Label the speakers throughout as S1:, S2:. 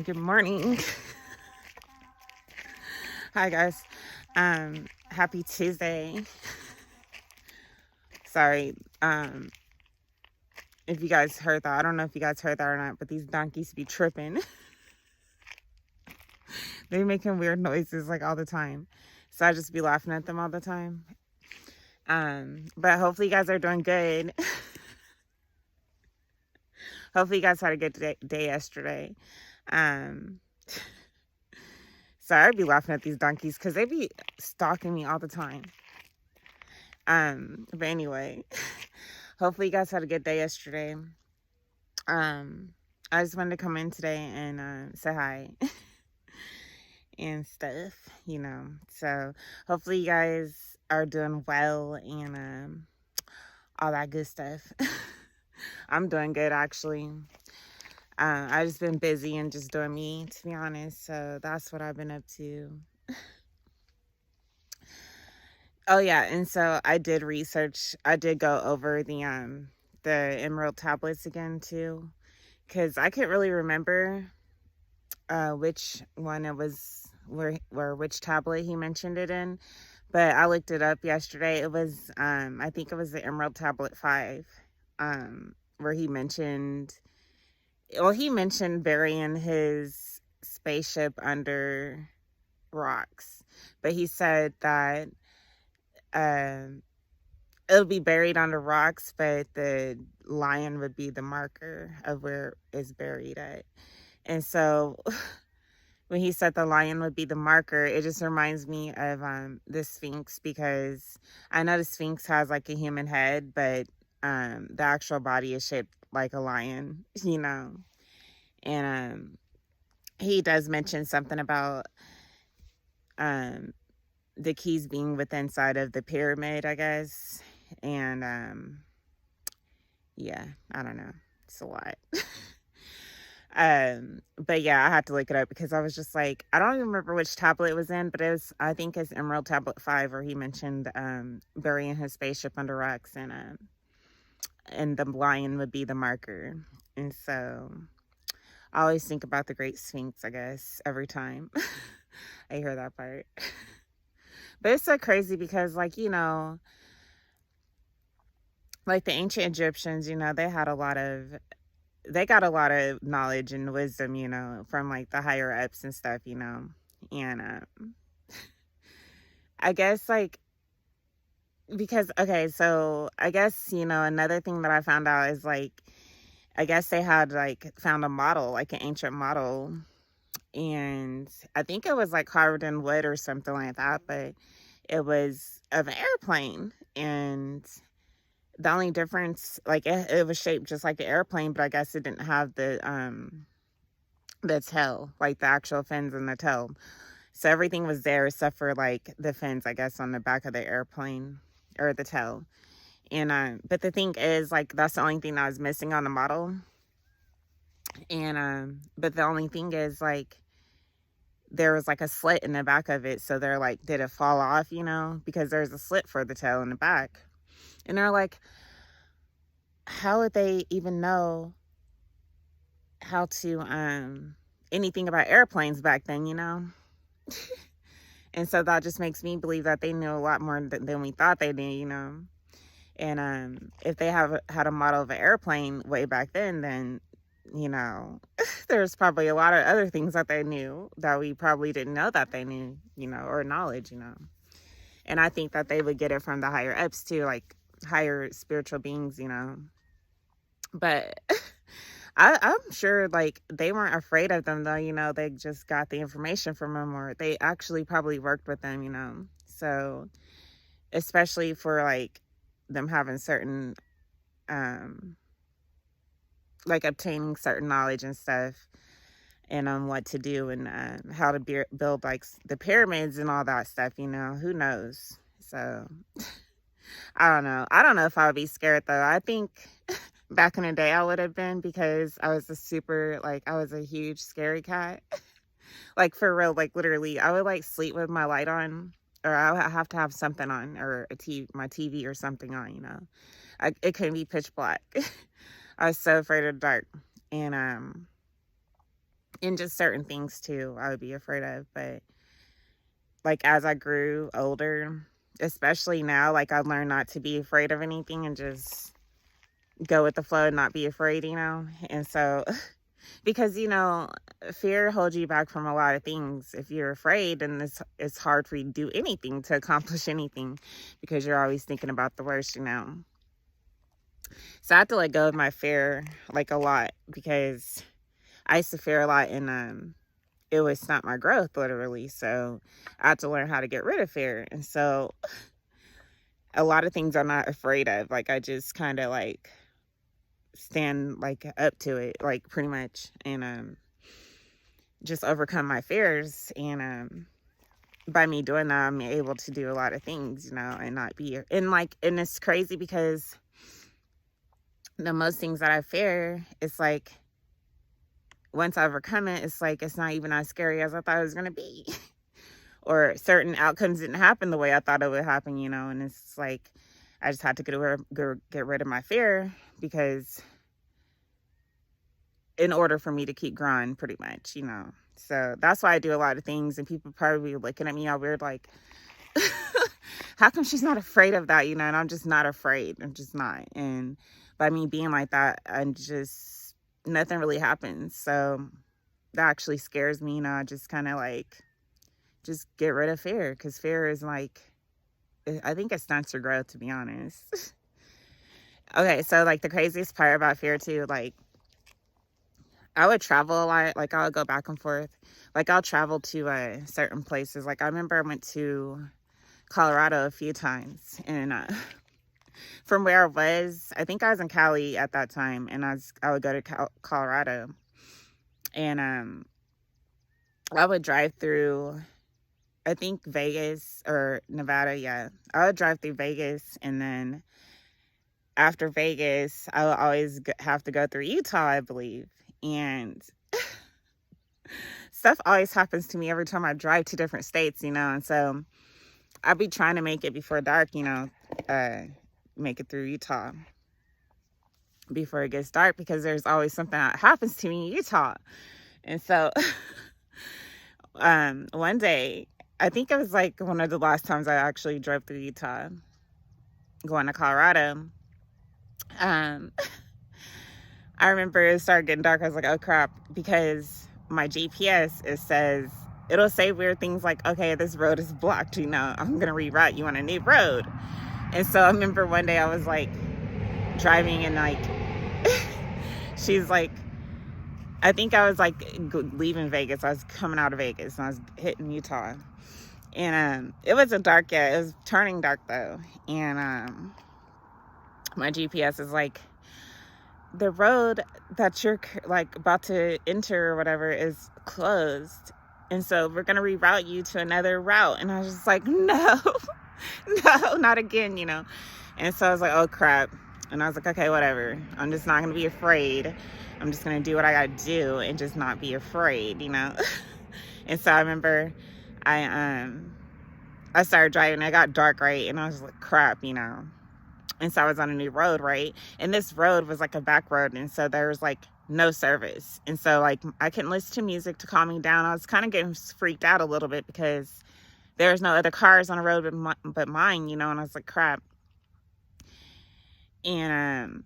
S1: Good morning. Hi guys. Happy Tuesday. Sorry. If you guys heard that. I don't know if you guys heard that or not, but these donkeys be tripping. They making weird noises like all the time. So I just be laughing at them all the time. But hopefully you guys are doing good. Hopefully you guys had a good day yesterday. Um Sorry, I'd be laughing at these donkeys because they be stalking me all the time. But anyway, hopefully you guys had a good day yesterday. I just wanted to come in today and say hi and stuff. So hopefully you guys are doing well and all that good stuff. I'm doing good actually. I've just been busy and just doing me, to be honest. So that's what I've been up to. Oh yeah, and so I did research. I did go over the Emerald tablets again too, because I couldn't really remember which one it was, where which tablet he mentioned it in, but I looked it up yesterday. It was I think it was the Emerald Tablet 5, where he mentioned burying his spaceship under rocks, but he said that um it'll be buried under rocks, but the lion would be the marker of where it's buried at. And so when he said the lion would be the marker, it just reminds me of the Sphinx, because I know the Sphinx has like a human head, but the actual body is shaped like a lion. And he does mention something about the keys being within inside of the pyramid, I guess. And yeah, I don't know. It's a lot. But yeah, I had to look it up because I was just like, I don't even remember which tablet it was in, but I think it's Emerald Tablet 5, where he mentioned burying his spaceship under rocks, and the lion would be the marker. And so I always think about the Great Sphinx, I guess, every time I hear that part. But it's so crazy because, like the ancient Egyptians, they got a lot of knowledge and wisdom, from like the higher ups and stuff. And I guess like, because, okay, so I guess, another thing that I found out is like, I guess they had like found a model, like an ancient model, and I think it was like carved in wood or something like that, but it was of an airplane. And the only difference, like, it was shaped just like an airplane, but I guess it didn't have the tail, like the actual fins and the tail. So everything was there except for like the fins, I guess, on the back of the airplane, or the tail. And but the thing is, like, that's the only thing that was missing on the model. And but the only thing is, like, there was like a slit in the back of it. So they're like, did it fall off, because there's a slit for the tail in the back. And they're like, how would they even know how to anything about airplanes back then? And so that just makes me believe that they knew a lot more than we thought they knew. And if they have had a model of an airplane way back then there's probably a lot of other things that they knew that we probably didn't know that they knew, or knowledge. And I think that they would get it from the higher ups too, like higher spiritual beings. But I'm sure, like, they weren't afraid of them, though. They just got the information from them, or they actually probably worked with them. So, especially for, like, them having certain, like, obtaining certain knowledge and stuff, and on what to do, and how to build, like, the pyramids and all that stuff, who knows? So, I don't know. I don't know if I would be scared, though. I think back in the day I would have been, because I was I was a huge scary cat. Like, for real, like, literally, I would, like, sleep with my light on, or I would have to have something on, or my TV or something on. It couldn't be pitch black. I was so afraid of the dark. And And just certain things too, I would be afraid of. But like as I grew older, especially now, like I've learned not to be afraid of anything and just go with the flow and not be afraid, And so, because fear holds you back from a lot of things. If you're afraid, then it's hard for you to do anything, to accomplish anything, because you're always thinking about the worst. So I have to let go of my fear like a lot, because I used to fear a lot, and it would stop my growth literally. So I had to learn how to get rid of fear. And so a lot of things I'm not afraid of. Like I just kind of like stand like up to it, like pretty much, and just overcome my fears. And by me doing that, I'm able to do a lot of things, and not be, and it's crazy because the most things that I fear, it's like once I overcome it, it's like it's not even as scary as I thought it was gonna be. Or certain outcomes didn't happen the way I thought it would happen, and it's like I just had to get rid of my fear, because in order for me to keep growing, pretty much. So that's why I do a lot of things, and people probably looking at me all weird, like, how come she's not afraid of that, and I'm just not afraid. I'm just not. And by me being like that, I'm just, nothing really happens. So that actually scares me, I just kind of like, just get rid of fear, because fear is like, I think it stunts your growth, to be honest. Okay, so like the craziest part about fear too, like I would travel a lot. Like I would go back and forth. Like I'll travel to certain places. Like I remember I went to Colorado a few times, and from where I was, I think I was in Cali at that time, and I would go to Colorado, and I would drive through, I think Vegas or Nevada. Yeah, I would drive through Vegas, and then after Vegas, I would always have to go through Utah, I believe. And stuff always happens to me every time I drive to different states, and so I'll be trying to make it before dark, make it through Utah before it gets dark, because there's always something that happens to me in Utah. And so one day, I think it was like one of the last times I actually drove through Utah going to Colorado. I remember it started getting dark. I was like, oh crap, because my GPS, it'll say weird things like, okay, this road is blocked, I'm gonna reroute you on a new road. And so I remember one day I was like driving, and like she's like, I think I was like leaving Vegas. I was coming out of Vegas, and I was hitting Utah, and it wasn't dark yet. It was turning dark though. And my GPS is like, the road that you're like about to enter or whatever is closed, and so we're gonna reroute you to another route. And I was just like, no, no, not again, And so I was like, oh crap. And I was like, okay, whatever, I'm just not gonna be afraid. I'm just gonna do what I gotta do and just not be afraid. And so I remember I started driving. It got dark, right? And I was like, crap. And so I was on a new road, right? And this road was like a back road, and so there was like no service. And so like I couldn't listen to music to calm me down. I was kind of getting freaked out a little bit, because there was no other cars on the road but mine, And I was like, crap. And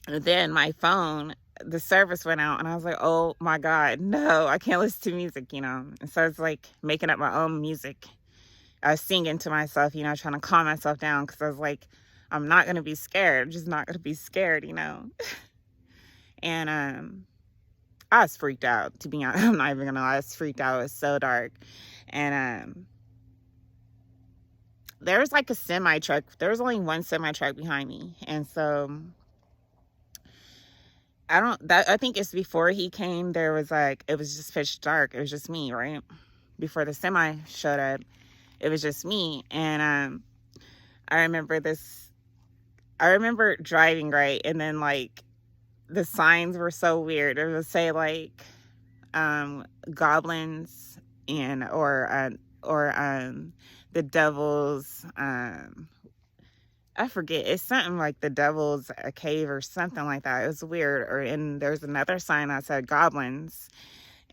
S1: then my phone, the service went out, and I was like, oh my God, no, I can't listen to music, And so I was like making up my own music. I was singing to myself, trying to calm myself down, because I was like, I'm not going to be scared. I'm just not going to be scared, And I was freaked out, to be honest. I'm not even going to lie. I was freaked out. It was so dark. And there was like a semi truck. There was only one semi truck behind me. And so I think it's before he came, there was like, it was just pitch dark. It was just me, right? Before the semi showed up, it was just me. And I remember driving, right? And then like the signs were so weird. It would say like goblins or the devil's I forget. It's something like the devil's cave or something like that. It was weird. And there's another sign that said goblins.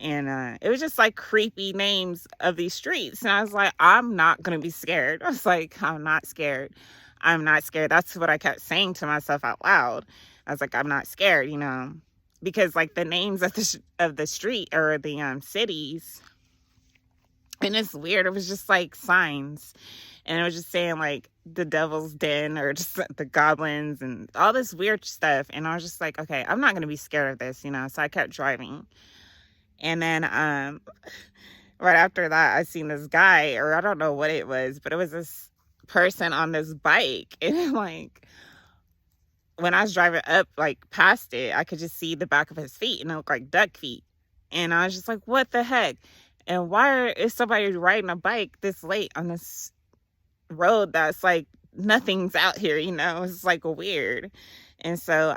S1: And it was just like creepy names of these streets. And I was like, I'm not going to be scared. I was like, I'm not scared. I'm not scared. That's what I kept saying to myself out loud. I was like, I'm not scared, you know, because like the names of the street or the cities, and it's weird. It was just like signs, and it was just saying like the devil's den or just the goblins and all this weird stuff. And I was just like, okay, I'm not going to be scared of this, you know. So I kept driving. And then right after that, I seen this guy, or I don't know what it was, but it was this person on this bike. And like when I was driving up, like past it, I could just see the back of his feet, and it looked like duck feet. And I was just like, what the heck? And why is somebody riding a bike this late on this road that's like nothing's out here, you know? It's like weird. And so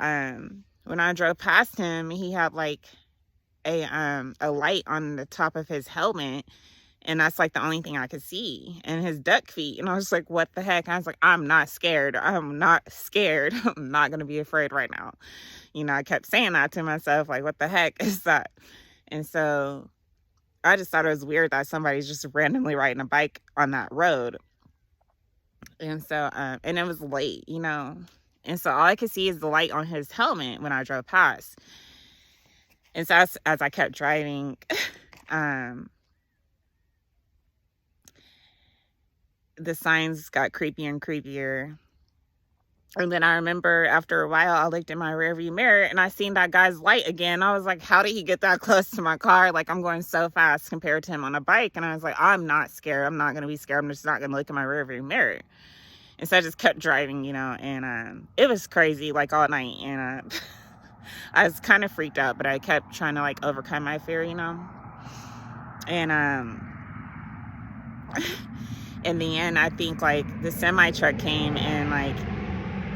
S1: when I drove past him, he had like a light on the top of his helmet, and that's like the only thing I could see, and his duck feet. And I was like, what the heck? I was like, I'm not scared. I'm not scared. I'm not gonna be afraid right now. You know, I kept saying that to myself, like, what the heck is that? And so I just thought it was weird that somebody's just randomly riding a bike on that road. And so and it was late, you know, and so all I could see is the light on his helmet when I drove past. And so as I kept driving, the signs got creepier and creepier. And then I remember after a while, I looked in my rearview mirror and I seen that guy's light again. I was like, how did he get that close to my car? Like, I'm going so fast compared to him on a bike. And I was like, I'm not scared. I'm not going to be scared. I'm just not going to look in my rearview mirror. And so I just kept driving, you know, and it was crazy, like all night. And I was kind of freaked out, but I kept trying to like overcome my fear, you know. And in the end, I think like the semi truck came, and like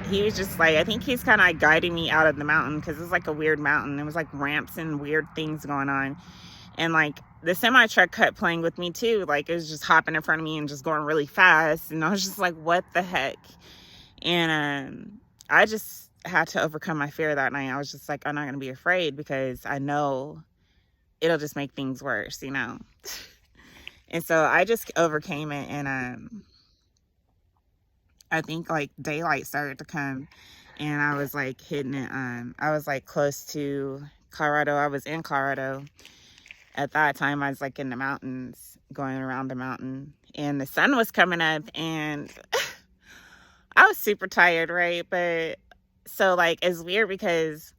S1: he was just like, I think he's kind of like guiding me out of the mountain, because it's like a weird mountain. It was like ramps and weird things going on. And like the semi truck kept playing with me too. Like it was just hopping in front of me and just going really fast. And I was just like, what the heck? And I just had to overcome my fear that night. I was just like, I'm not going to be afraid, because I know it'll just make things worse, you know? And so I just overcame it. And I think like daylight started to come, and I was like hitting it. I was like close to Colorado. I was in Colorado at that time. I was like in the mountains, going around the mountain, and the sun was coming up, and I was super tired, right? But so like it's weird, because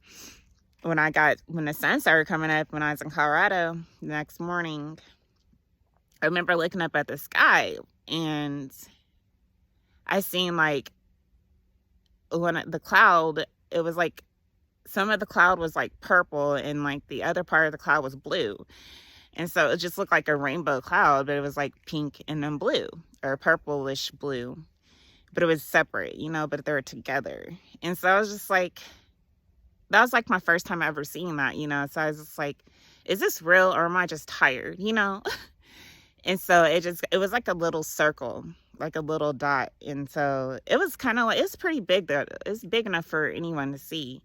S1: when the sun started coming up when I was in Colorado the next morning, I remember looking up at the sky, and I seen like when the cloud, it was like some of the cloud was like purple, and like the other part of the cloud was blue. And so it just looked like a rainbow cloud, but it was like pink and then blue, or purplish blue. But it was separate, you know, but they were together. And so I was just like, that was like my first time ever seeing that, you know. So I was just like, is this real, or am I just tired, you know? And so it was like a little circle, like a little dot. And so it was kind of like, it's pretty big, though. It's big enough for anyone to see.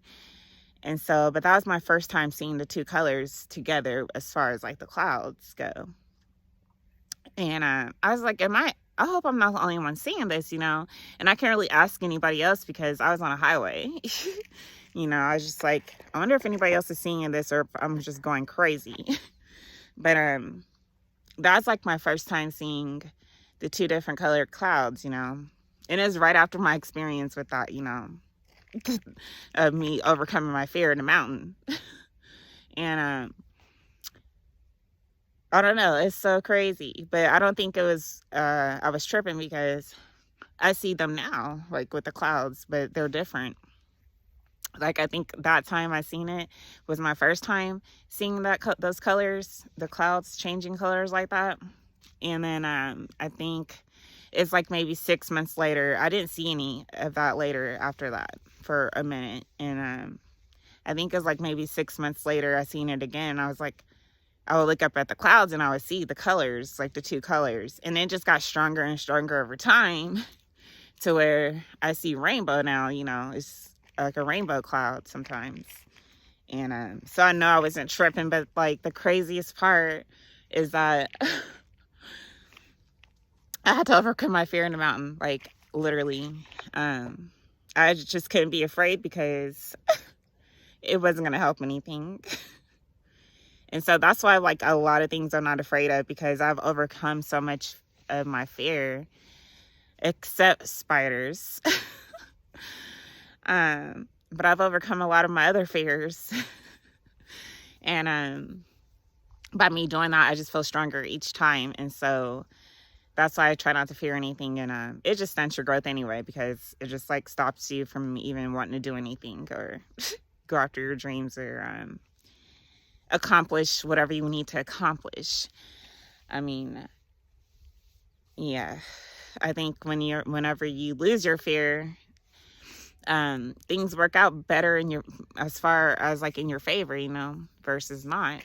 S1: And so, but that was my first time seeing the two colors together as far as like the clouds go. And I was like, I hope I'm not the only one seeing this, you know? And I can't really ask anybody else, because I was on a highway. You know, I was just like, I wonder if anybody else is seeing this, or if I'm just going crazy. But that's like my first time seeing the two different colored clouds, you know? And it was right after my experience with that, you know, of me overcoming my fear in the mountain. And I don't know, it's so crazy. But I don't think it was I was tripping, because I see them now, like with the clouds, but they're different. Like I think that time I seen it was my first time seeing those colors, the clouds changing colors like that. And then I think it's like maybe 6 months later. I didn't see any of that later after that for a minute. And I think it was like maybe 6 months later I seen it again. I was like, I would look up at the clouds and I would see the colors, like the two colors. And it just got stronger and stronger over time, to where I see rainbow now, you know. It's like a rainbow cloud sometimes. And so I know I wasn't tripping, but like the craziest part is that I had to overcome my fear in the mountain, like literally. I just couldn't be afraid because it wasn't going to help anything. And so that's why like a lot of things I'm not afraid of, because I've overcome so much of my fear, except spiders. But I've overcome a lot of my other fears. And by me doing that, I just feel stronger each time. And so that's why I try not to fear anything. And it just stunts your growth anyway, because it just like stops you from even wanting to do anything or go after your dreams or accomplish whatever you need to accomplish. I mean, yeah, I think whenever you lose your fear, things work out better as far as like in your favor, versus not.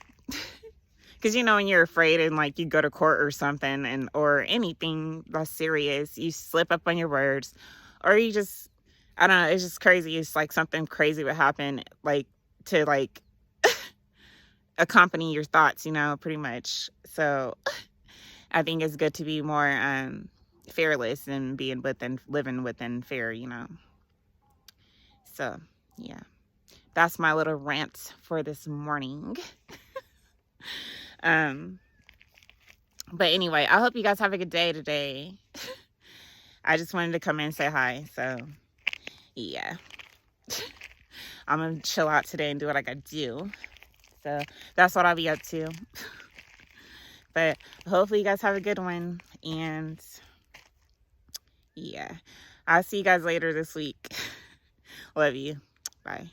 S1: Because, when you're afraid and like you go to court or something or anything that's serious, you slip up on your words, or you just, I don't know, it's just crazy. It's like something crazy would happen, like to like accompany your thoughts, pretty much. So I think it's good to be more fearless and living within fear, So yeah, that's my little rant for this morning. But anyway, I hope you guys have a good day today. I just wanted to come in and say hi. So yeah, I'm gonna chill out today and do what I gotta do. So that's what I'll be up to. But hopefully you guys have a good one. And yeah, I'll see you guys later this week. Love you. Bye.